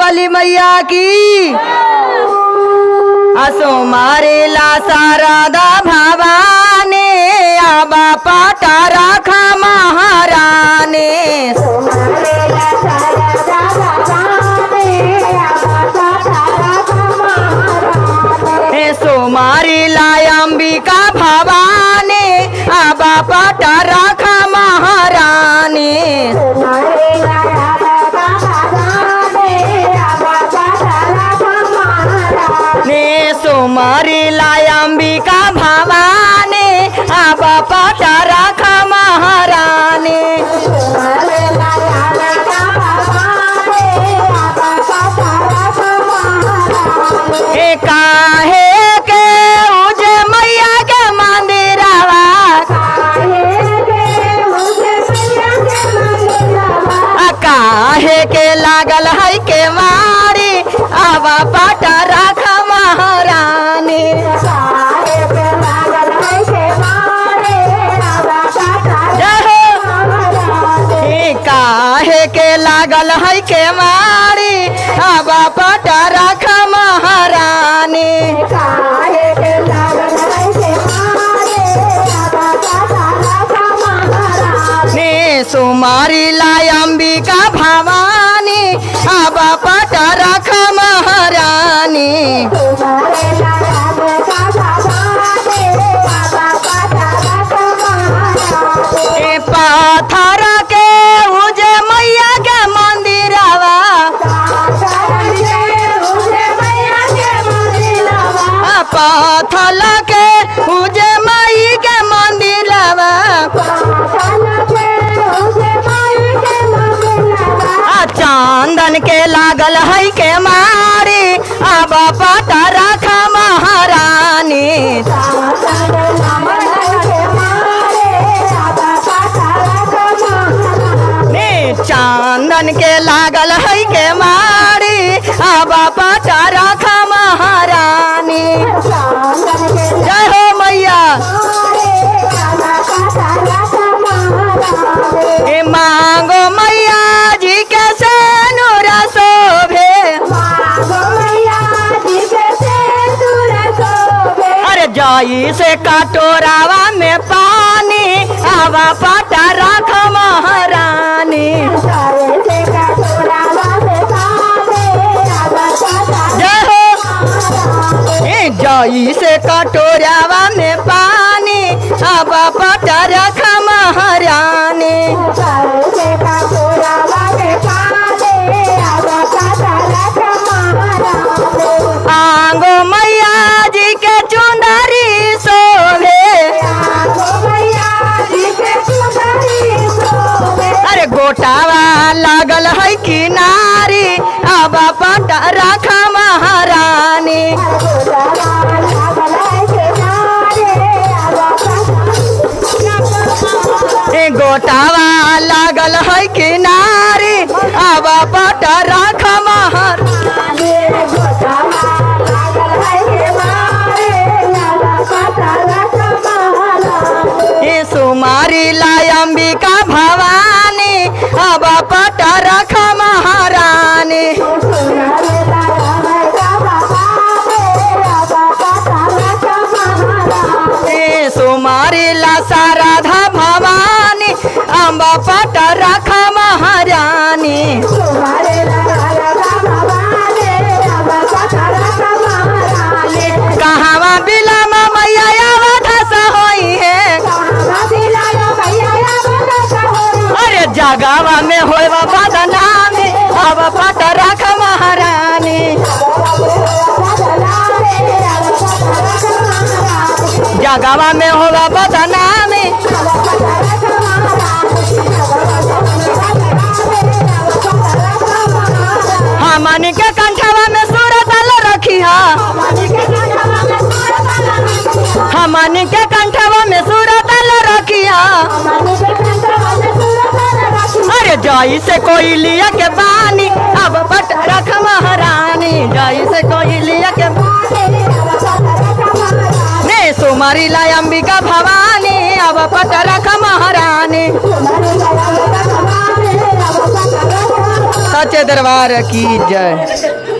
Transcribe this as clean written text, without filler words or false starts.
वाली मैया की। असो मारेला शारदा भवानी आबा पाटा राखा महारानी। सोमारीला अंबिका भवानी आबा पाटा राखा महारानी। सोमारीला अंबिका भवानी आबा पाटा राखा महारानी। काहे के उजे मैया के मंदिरवा काहे के लागल है के मारी आबा पाटा राखा महारानी। काहे के लागल है के मारी आबा पाटा राखा महारानी। सोमारीला अंबिका भवानी आबा पाटा राखा महारानी। पाथर के उजे मैया के मंदिरवा पाथल के उजे माई के मंदिरवा चांदन के लागल है के मारी आबा पाटा राखा महारानी। चांदन के लागल है के मारी आबा पाटा राखा महारानी। जय हो मैया। मांगो मैया जी के सेनुरा शोभे अरे जाई से कटोरावा में पानी आबा पाटा राखा महारानी। जय हो। जाई से कटोरावा में पानी आबा पाटा राखा महारानी। आंगो मैया जी के चुंदरी शोभे अरे गोटावा लागल है किनारी आबा पाटा राखा महारानी। गोटावा लागल है किनारी आबा पाटा राखा महारानी। सोमारीला अंबिका भवानी आबा पाटा राखा महारानी। सोमारीला शारदा भवानी आबा पाटा राखा महारानी। कहावा बिलामा मैया अवधसा होई है अरे जगावा में होवा बदनामी आबा पाटा राखा महारानी। जगावा में होवा बदनामी हमनी के कंठवा में सूरत रखी है हमनी के कंठवा में सूरत रखी है अरे जाई से कोई लिया के बानी अब पाटा राखा महारानी। जाई से कोई लिया के सोमारीला अंबिका भवानी अब पाटा राखा महारानी। सच्चे दरबार की जय।